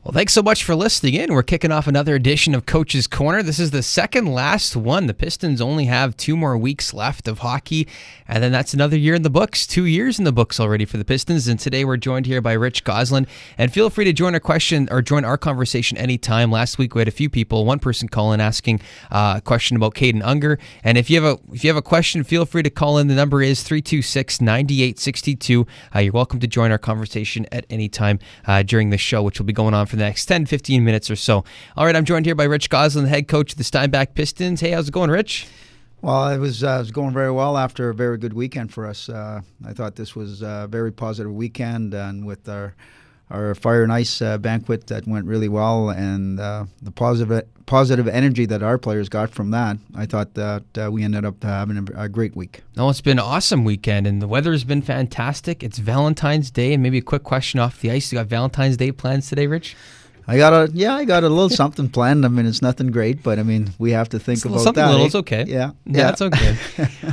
Well, thanks so much for listening in. We're kicking off another edition of Coach's Corner. This is the second last one. The Pistons only have 2 more weeks left of hockey, and then that's another year in the books. 2 years in the books already for the Pistons, and today we're joined here by Rich Goslin. And feel free to join our conversation anytime. Last week we had a few people, one person call in asking a question about Caden Unger. And if you have a question, feel free to call in. The number is 326-9862. You're welcome to join our conversation at any time during the show, which will be going on for the next 10-15 minutes or so. All right, I'm joined here by Rich Goslin, the head coach of the Steinbach Pistons. Hey, how's it going, Rich? Well, it was going very well after a very good weekend for us. I thought this was a very positive weekend, and with our Fire and Ice banquet that went really well, and the positive energy that our players got from that, I thought that we ended up having a great week. No, it's been an awesome weekend, and the weather's been fantastic. It's Valentine's Day, and maybe a quick question off the ice. You got Valentine's Day plans today, Rich? I got a little something planned. I mean, it's nothing great, but I mean, we have to think about something that. Little, it's okay. Yeah, it's okay.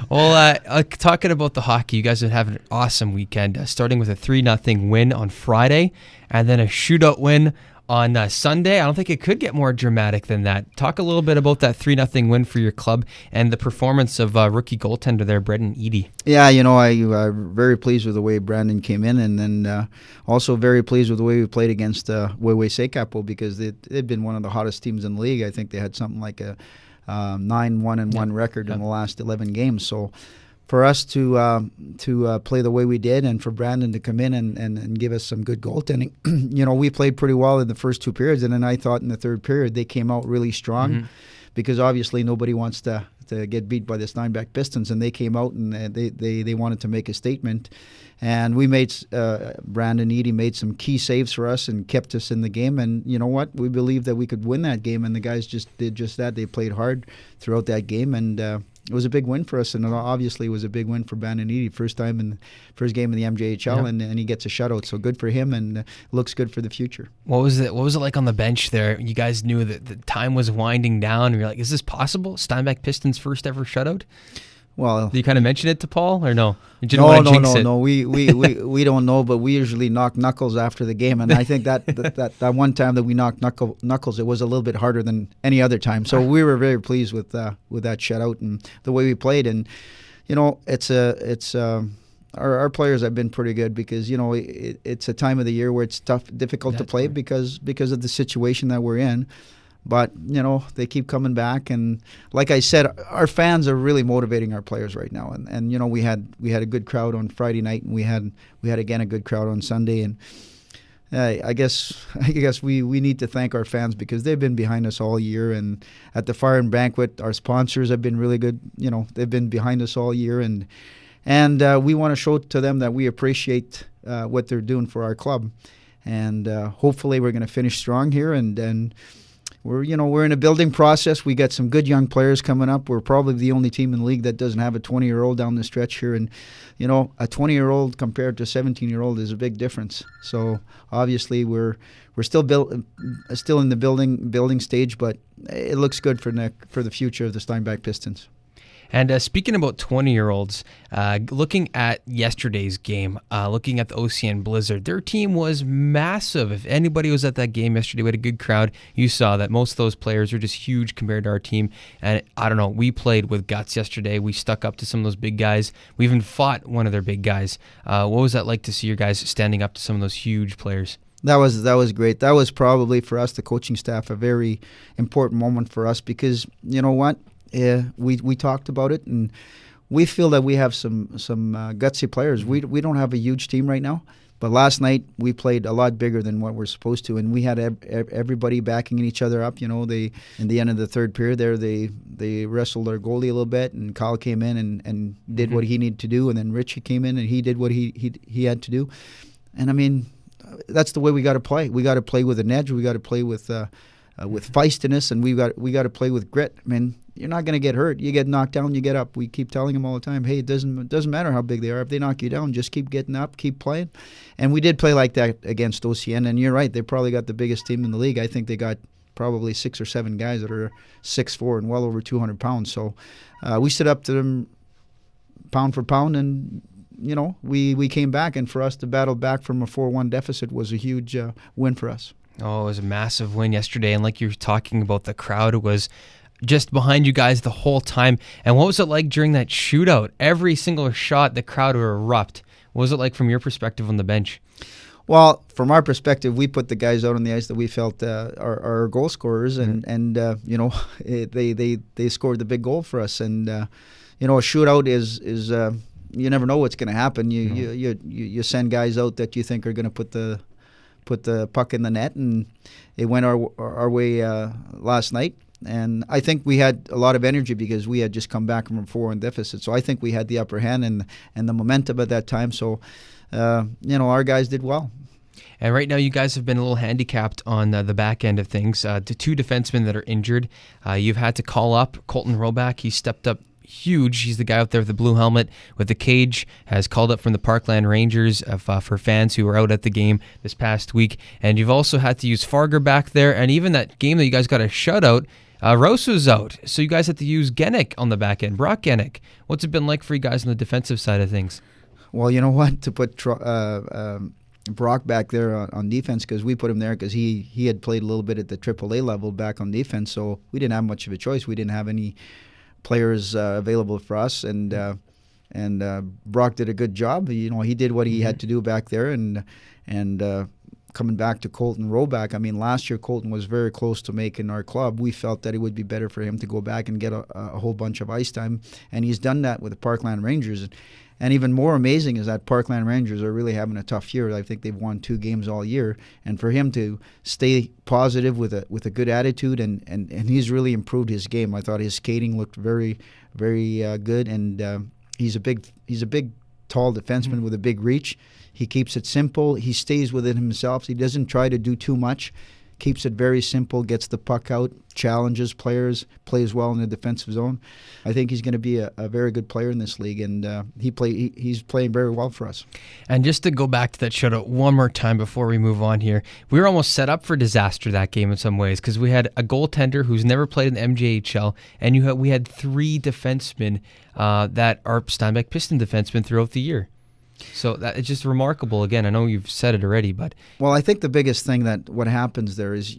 Well, talking about the hockey, you guys have had an awesome weekend, starting with a 3-0 win on Friday, and then a shootout win on Sunday. I don't think it could get more dramatic than that. Talk a little bit about that 3-0 win for your club and the performance of rookie goaltender there, Brendan Eadie. Yeah, I'm very pleased with the way Brandon came in, and then also very pleased with the way we played against Wayway Sekapo, because they've been one of the hottest teams in the league. I think they had something like a 9-1-1 record in the last 11 games. So for us to play the way we did, and for Brandon to come in and give us some good goaltending, we played pretty well in the first 2 periods, and then I thought in the third period they came out really strong, because obviously nobody wants to get beat by the Steinbach Pistons, and they came out and they wanted to make a statement, and we made Brandon Eadie made some key saves for us and kept us in the game, and you know what, we believed that we could win that game, and the guys just did just that. They played hard throughout that game, and it was a big win for us, and obviously it was a big win for Brandon Eadie. First game in the MJHL, and he gets a shutout. So good for him, and looks good for the future. What was it like on the bench there? You guys knew that the time was winding down, and you're like, "Is this possible? Steinbach Pistons' first ever shutout?" Well, did you kind of mention it to Paul, or no? No. We don't know, but we usually knock knuckles after the game, and I think that one time that we knocked knuckles, it was a little bit harder than any other time. So we were very pleased with that shutout and the way we played, and our players have been pretty good, because it's a time of the year where it's difficult to play because of the situation that we're in. But they keep coming back, and like I said, our fans are really motivating our players right now. And we had a good crowd on Friday night, and we had again a good crowd on Sunday. And I guess we need to thank our fans, because they've been behind us all year. And at the Fire and Banquet, our sponsors have been really good. They've been behind us all year, and we want to show to them that we appreciate what they're doing for our club. And hopefully we're going to finish strong here, and we're in a building process. We got some good young players coming up. We're probably the only team in the league that doesn't have a 20-year-old down the stretch here, and a 20-year-old compared to a 17-year-old is a big difference. So obviously we're still in the building stage, but it looks good for the future of the Steinbach Pistons. And speaking about 20-year-olds, looking at yesterday's game, looking at the OCN Blizzard, their team was massive. If anybody was at that game yesterday, we had a good crowd. You saw that most of those players are just huge compared to our team. And I don't know, we played with guts yesterday. We stuck up to some of those big guys. We even fought one of their big guys. What was that like to see your guys standing up to some of those huge players? That was great. That was probably for us, the coaching staff, a very important moment for us, because you know what? We talked about it, and we feel that we have some gutsy players. We don't have a huge team right now, but last night we played a lot bigger than what we're supposed to, and we had everybody backing each other up. They in the end of the third period there, they wrestled our goalie a little bit, and Kyle came in and did what he needed to do, and then Richie came in and he did what he had to do. And I mean, that's the way we got to play. We got to play with an edge. We got to play with feistiness, and we got to play with grit. I mean, you're not going to get hurt. You get knocked down, you get up. We keep telling them all the time, hey, it doesn't matter how big they are. If they knock you down, just keep getting up, keep playing. And we did play like that against OCN, and you're right, they probably got the biggest team in the league. I think they got probably 6 or 7 guys that are 6'4" and well over 200 pounds. So we stood up to them pound for pound, and we came back, and for us to battle back from a 4-1 deficit was a huge win for us. Oh, it was a massive win yesterday, and like you were talking about, the crowd was just behind you guys the whole time. And what was it like during that shootout? Every single shot, the crowd would erupt. What was it like from your perspective on the bench? Well, from our perspective, we put the guys out on the ice that we felt are goal scorers, and they scored the big goal for us. And a shootout is you never know what's going to happen. You send guys out that you think are going to put the puck in the net, and it went our way last night. And I think we had a lot of energy because we had just come back from a 4-1 deficit. So I think we had the upper hand and the momentum at that time. So, our guys did well. And right now, you guys have been a little handicapped on the back end of things. The two defensemen that are injured, you've had to call up Colton Roback. He stepped up huge. He's the guy out there with the blue helmet with the cage, has called up from the Parkland Rangers for fans who were out at the game this past week. And you've also had to use Farger back there. And even that game that you guys got a shutout, Rose was out. So you guys had to use Genick on the back end, Brock Genick. What's it been like for you guys on the defensive side of things? Well, you know what? To put Brock back there on defense, because we put him there because he had played a little bit at the AAA level back on defense, so we didn't have much of a choice. We didn't have any players available for us, and Brock did a good job. He did what he had to do back there, and coming back to Colton Roback, I mean, last year Colton was very close to making our club. We felt that it would be better for him to go back and get a whole bunch of ice time, and he's done that with the Parkland Rangers. And even more amazing is that Parkland Rangers are really having a tough year. I think they've won 2 games all year, and for him to stay positive with a good attitude, and he's really improved his game. I thought his skating looked very, very good, and he's a big, tall defenseman with a big reach. He keeps it simple. He stays within himself. He doesn't try to do too much. Keeps it very simple, gets the puck out, challenges players, plays well in the defensive zone. I think he's going to be a very good player in this league, and he's playing very well for us. And just to go back to that shutout one more time before we move on here, we were almost set up for disaster that game in some ways because we had a goaltender who's never played in the MJHL, and we had 3 defensemen that are Steinbach Piston defensemen throughout the year. So it's just remarkable. Again, I know you've said it already, but... Well, I think the biggest thing that what happens there is,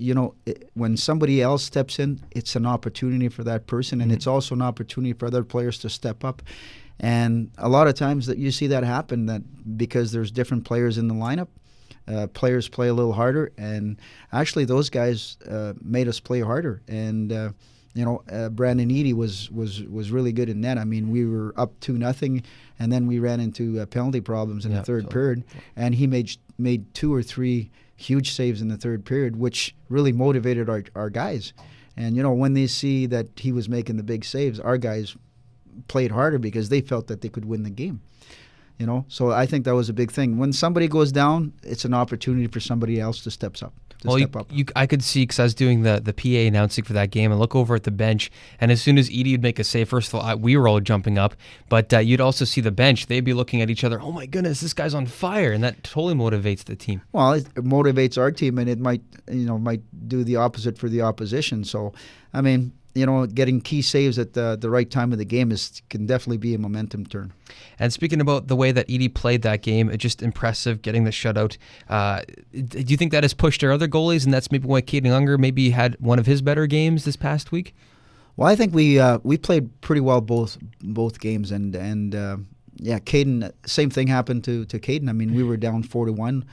when somebody else steps in, it's an opportunity for that person, and it's also an opportunity for other players to step up. And a lot of times that you see that happen, that because there's different players in the lineup, players play a little harder, and actually those guys made us play harder. And Brandon Eady was really good in net. I mean, we were up 2-0, and then we ran into penalty problems in the third period, and he made 2 or 3 huge saves in the third period, which really motivated our guys. And when they see that he was making the big saves, our guys played harder because they felt that they could win the game. So I think that was a big thing. When somebody goes down, it's an opportunity for somebody else to step up. I could see, because I was doing the PA announcing for that game, and look over at the bench, and as soon as Edie would make a save, first of all, we were all jumping up, but you'd also see the bench. They'd be looking at each other, oh my goodness, this guy's on fire, and that totally motivates the team. Well, it motivates our team, and it might do the opposite for the opposition. So, I mean, getting key saves at the right time of the game can definitely be a momentum turn. And speaking about the way that Edie played that game, it's just impressive getting the shutout. Do you think that has pushed our other goalies, and that's maybe why Caden Unger maybe had one of his better games this past week? Well, I think we played pretty well both games, and Caden. Same thing happened to Caden. I mean, we were down 4-1.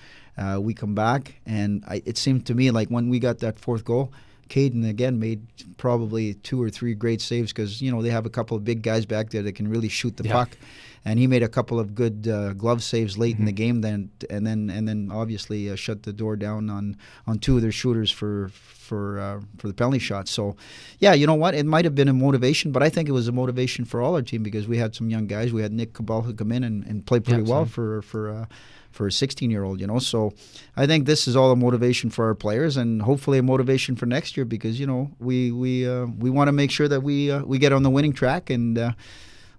We come back, and it seemed to me like when we got that 4th goal, Caden again made probably 2 or 3 great saves because they have a couple of big guys back there that can really shoot the puck, and he made a couple of good glove saves late in the game. Then obviously shut the door down on 2 of their shooters for the penalty shots. So, yeah, you know what? It might have been a motivation, but I think it was a motivation for all our team because we had some young guys. We had Nick Cabal who come in and play pretty well for a 16-year-old, So I think this is all a motivation for our players, and hopefully a motivation for next year because we want to make sure that we get on the winning track, and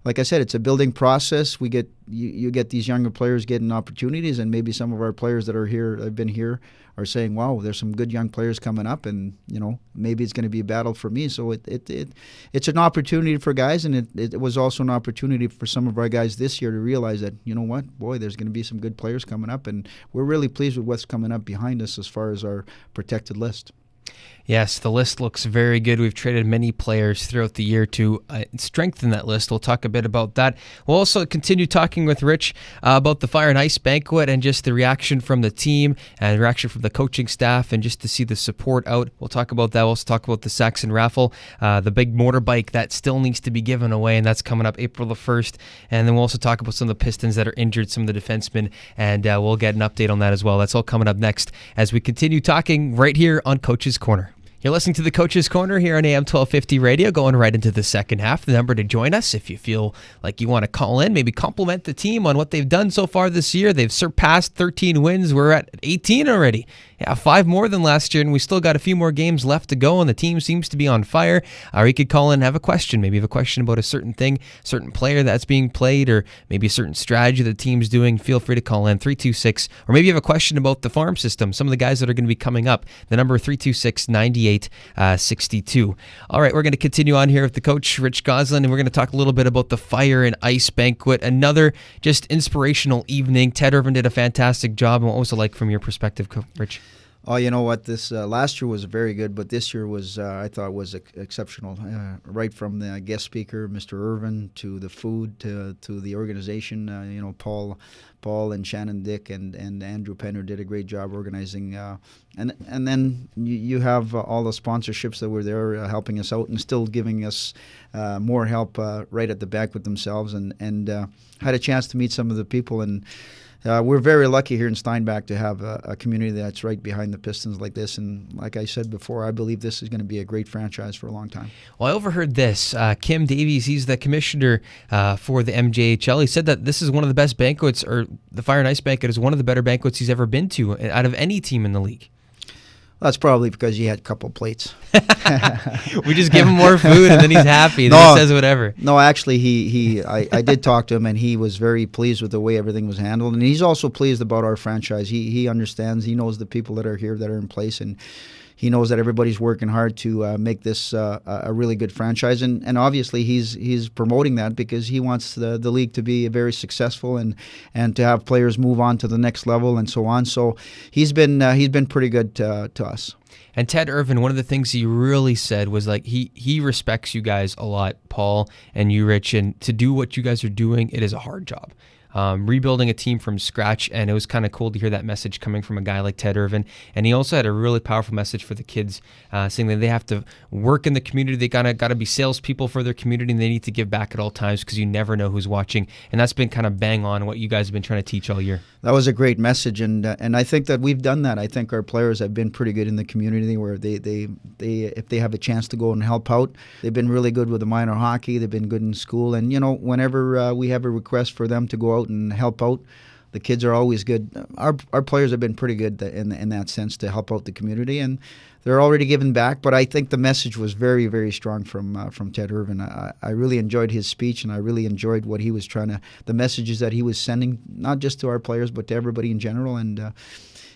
like I said, it's a building process. We get you get these younger players getting opportunities, and maybe some of our players that are here, have been here, are saying, "Wow, there's some good young players coming up, and maybe it's going to be a battle for me." So it's an opportunity for guys, and it was also an opportunity for some of our guys this year to realize that, you know what, boy, there's going to be some good players coming up, and we're really pleased with what's coming up behind us as far as our protected list. Yes, the list looks very good. We've traded many players throughout the year to strengthen that list. We'll talk a bit about that. We'll also continue talking with Rich about the Fire and Ice Banquet and just the reaction from the team and the reaction from the coaching staff, and just to see the support out. We'll talk about that. We'll also talk about the Saxon raffle, the big motorbike that still needs to be given away, and that's coming up April the 1st. And then we'll also talk about some of the Pistons that are injured, some of the defensemen, and we'll get an update on that as well. That's all coming up next as we continue talking right here on Coach's Corner. You're listening to the Coach's Corner here on AM 1250 Radio, going right into the second half. The number to join us if you feel like you want to call in, maybe compliment the team on what they've done so far this year. They've surpassed 13 wins. We're at 18 already. Yeah, 5 more than last year, and we still got a few more games left to go, and the team seems to be on fire. Or you could call in and have a question. Maybe you have a question about a certain thing, certain player that's being played, or maybe a certain strategy the team's doing. Feel free to call in 326, or maybe you have a question about the farm system, some of the guys that are going to be coming up. The number 326-9862. All right, we're going to continue on here with the coach, Rich Gosselin, and we're going to talk a little bit about the Fire and Ice Banquet. Another just inspirational evening. Ted Irvin did a fantastic job. And what was it like from your perspective, Rich? Oh, you know what? This last year was very good, but this year was, I thought, was exceptional. Right from the guest speaker, Mr. Irvin, to the food, to the organization. Paul and Shannon Dick and Andrew Penner did a great job organizing. And then you have all the sponsorships that were there helping us out and still giving us more help right at the back with themselves. And had a chance to meet some of the people, and we're very lucky here in Steinbach to have a community that's right behind the Pistons like this. And like I said before, I believe this is going to be a great franchise for a long time. Well, I overheard this. Kim Davies, he's the commissioner for the MJHL. He said that this is one of the best banquets, or the Fire and Ice Banquet is one of the better banquets he's ever been to out of any team in the league. That's probably because he had a couple plates. We just give him more food and then he's happy. Then he says whatever. No, actually, I did talk to him, and he was very pleased with the way everything was handled. And he's also pleased about our franchise. He understands. He knows the people that are here, that are in place, and he knows that everybody's working hard to make this a really good franchise. And obviously he's promoting that because he wants the league to be very successful and to have players move on to the next level and so on. So he's been pretty good to us. And Ted Irvin, one of the things he really said was like he respects you guys a lot, Paul and you, Rich, and to do what you guys are doing, it is a hard job. Rebuilding a team from scratch, and it was kind of cool to hear that message coming from a guy like Ted Irvin. And he also had a really powerful message for the kids, saying that they have to work in the community. They got to be salespeople for their community, and they need to give back at all times because you never know who's watching. And that's been kind of bang on what you guys have been trying to teach all year. That was a great message, and I think that we've done that. I think our players have been pretty good in the community, where they if they have a chance to go and help out, they've been really good with the minor hockey. They've been good in school, and whenever we have a request for them to go out and help out, the kids are always good. Our players have been pretty good in that sense to help out the community, and they're already giving back. But I think the message was very, very strong from Ted Irvin. I really enjoyed his speech, and I really enjoyed what he was the messages that he was sending, not just to our players but to everybody in general. And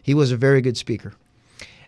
he was a very good speaker.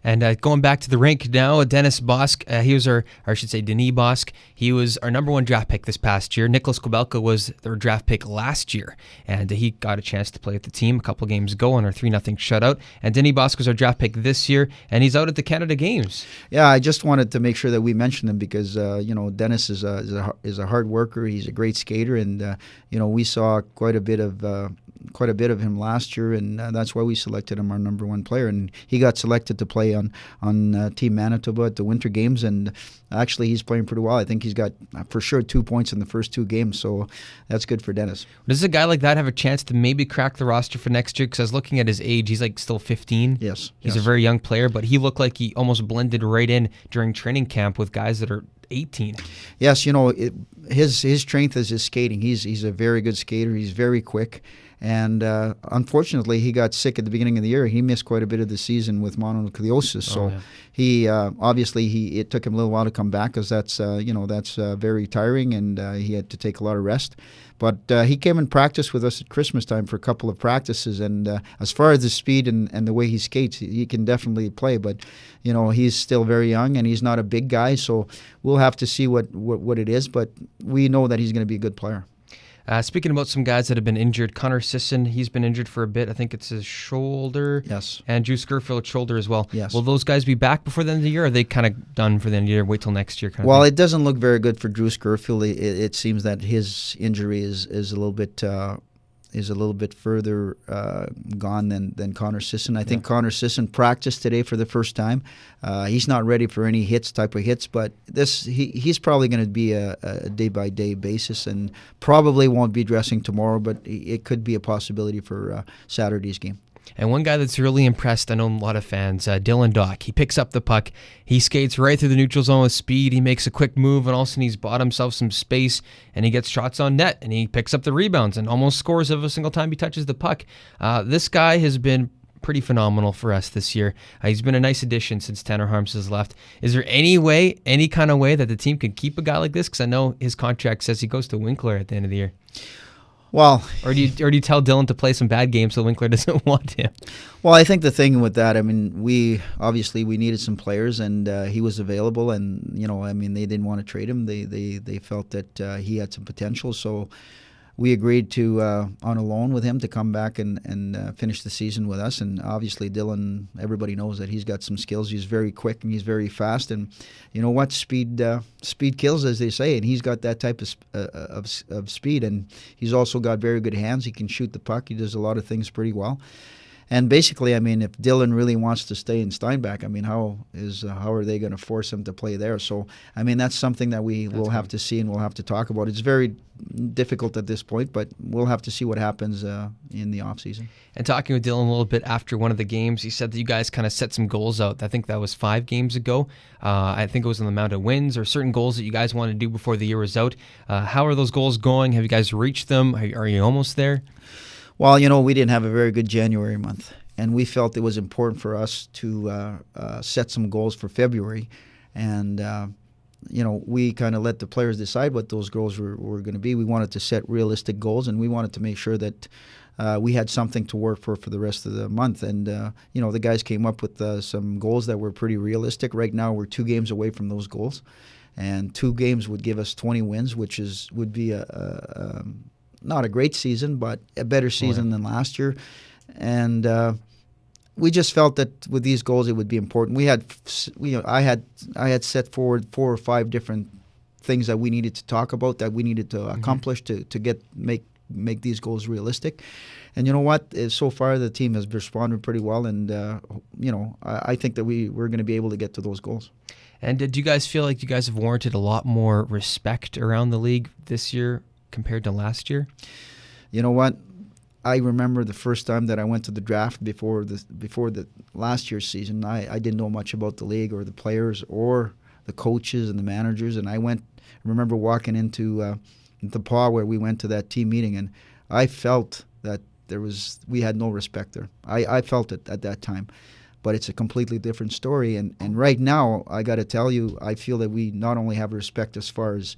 And going back to the rink now, Denis Bosk, he was Denis Bosk, he was our number 1 draft pick this past year. Nicholas Kobelka was their draft pick last year, and he got a chance to play with the team a couple games ago on our 3-0 shutout. And Denis Bosk was our draft pick this year, and he's out at the Canada Games. Yeah, I just wanted to make sure that we mentioned him because Denis is a hard worker. He's a great skater, and we saw quite a bit of him last year, and that's why we selected him our number 1 player. And he got selected to play on Team Manitoba at the Winter Games, and actually he's playing pretty well. I think he's got for sure 2 points in the first 2 games, so that's good for Denis. Does a guy like that have a chance to maybe crack the roster for next year? Because I was looking at his age, he's like still 15. Yes. He's a very young player, but he looked like he almost blended right in during training camp with guys that are 18. Yes, his strength is his skating. He's a very good skater. He's very quick. And unfortunately, he got sick at the beginning of the year. He missed quite a bit of the season with mononucleosis. So he obviously it took him a little while to come back, because that's very tiring, and he had to take a lot of rest. But he came and practiced with us at Christmas time for a couple of practices, and as far as the speed and the way he skates, he can definitely play. But he's still very young, and he's not a big guy, so we'll have to see what it is. But we know that he's going to be a good player. Speaking about some guys that have been injured, Connor Sisson, he's been injured for a bit. I think it's his shoulder. Yes. And Drew Skerfield's shoulder as well. Yes. Will those guys be back before the end of the year, or are they kind of done for the end of the year, wait till next year? Well, it doesn't look very good for Drew Skerfield. It seems that his injury is a little bit further gone than Connor Sisson. I think Connor Sisson practiced today for the first time. He's not ready for any type of hits, but he's probably going to be a day-by-day basis, and probably won't be dressing tomorrow, but it could be a possibility for Saturday's game. And one guy that's really impressed, I know a lot of fans, Dylan Dach. He picks up the puck. He skates right through the neutral zone with speed. He makes a quick move, and all of a sudden he's bought himself some space, and he gets shots on net, and he picks up the rebounds and almost scores every single time he touches the puck. This guy has been pretty phenomenal for us this year. He's been a nice addition since Tanner Harms has left. Is there any kind of way that the team could keep a guy like this? Because I know his contract says he goes to Winkler at the end of the year. Well, or do you tell Dylan to play some bad games so Winkler doesn't want him? Well, I think the thing with that, I mean, we needed some players, and he was available, and they didn't want to trade him. They felt that he had some potential, so we agreed to on a loan with him to come back and finish the season with us. And obviously, Dylan, everybody knows that he's got some skills. He's very quick and he's very fast. And you know what? Speed kills, as they say. And he's got that type of speed. And he's also got very good hands. He can shoot the puck. He does a lot of things pretty well. And basically, I mean, if Dylan really wants to stay in Steinbach, I mean, how are they going to force him to play there? So, I mean, that's something that we'll have to see and we'll have to talk about. It's very difficult at this point, but we'll have to see what happens in the offseason. And talking with Dylan a little bit after one of the games, he said that you guys kind of set some goals out. I think that was 5 games ago. I think it was on the amount of wins or certain goals that you guys wanted to do before the year was out. How are those goals going? Have you guys reached them? Are you almost there? Well, we didn't have a very good January month, and we felt it was important for us to set some goals for February. And, we kind of let the players decide what those goals were going to be. We wanted to set realistic goals, and we wanted to make sure that we had something to work for the rest of the month. And, the guys came up with some goals that were pretty realistic. Right now, we're 2 games away from those goals, and 2 games would give us 20 wins, which would be not a great season, but a better season than last year. And we just felt that with these goals, it would be important. I had set forward 4 or 5 different things that we needed to talk about, that we needed to accomplish to make these goals realistic. And you know what? So far, the team has responded pretty well, and I think that we're going to be able to get to those goals. And do you guys feel like you guys have warranted a lot more respect around the league this year compared to last year? You know what? I remember the first time that I went to the draft before the last year's season. I didn't know much about the league or the players or the coaches and the managers, and I remember walking into the PAW where we went to that team meeting, and I felt that we had no respect there. I felt it at that time. But it's a completely different story. And right now, I got to tell you, I feel that we not only have respect as far as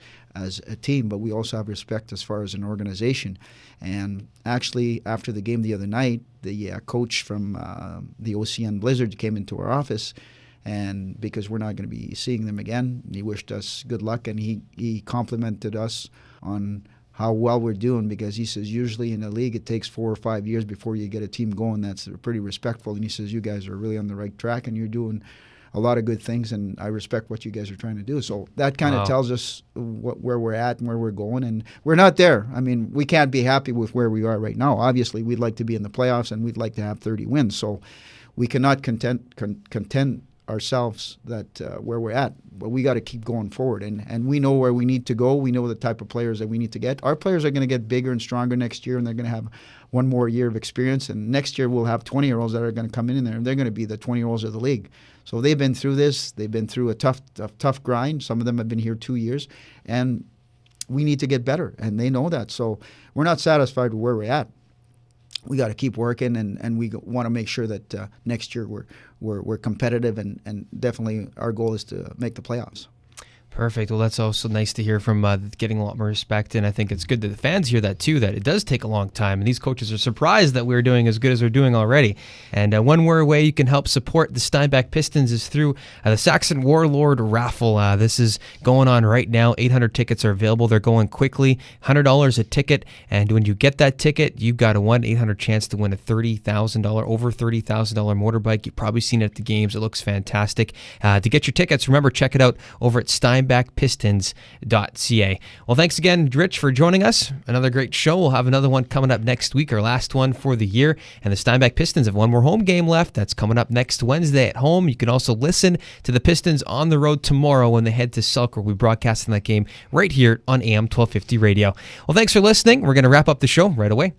a team, but we also have respect as far as an organization. And actually, after the game the other night, the coach from the OCN Blizzard came into our office, and because we're not going to be seeing them again, he wished us good luck, and he complimented us on how well we're doing, because he says usually in the league it takes 4 or 5 years before you get a team going that's pretty respectful. And he says you guys are really on the right track and you're doing a lot of good things, and I respect what you guys are trying to do. So that kind of tells us where we're at and where we're going, and we're not there. I mean, we can't be happy with where we are right now. Obviously, we'd like to be in the playoffs and we'd like to have 30 wins. So we cannot content ourselves that where we're at, but we got to keep going forward, and we know where we need to go. We know the type of players that we need to get. Our players are going to get bigger and stronger next year, and they're going to have one more year of experience, and next year we'll have 20-year-olds that are going to come in there, and they're going to be the 20-year-olds of the league. So they've been through this. They've been through a tough grind. Some of them have been here 2 years, and we need to get better, and they know that. So we're not satisfied with where we're at. we got to keep working, and we want to make sure that next year we're competitive, and definitely our goal is to make the playoffs. Perfect. Well, that's also nice to hear from getting a lot more respect, and I think it's good that the fans hear that too, that it does take a long time, and these coaches are surprised that we're doing as good as we're doing already. And one more way you can help support the Steinbach Pistons is through the Saxon Warlord raffle. This is going on right now. 800 tickets are available. They're going quickly. $100 a ticket, and when you get that ticket, you've got a 1-800 chance to win a over $30,000 motorbike. You've probably seen it at the games. It looks fantastic. To get your tickets, remember, check it out over at steinbachpistons.ca. Well, thanks again, Rich, for joining us. Another great show. We'll have another one coming up next week, our last one for the year. And the Steinbach Pistons have one more home game left. That's coming up next Wednesday at home. You can also listen to the Pistons on the road tomorrow when they head to Selkirk. We'll be broadcasting that game right here on AM 1250 Radio. Well, thanks for listening. We're going to wrap up the show right away.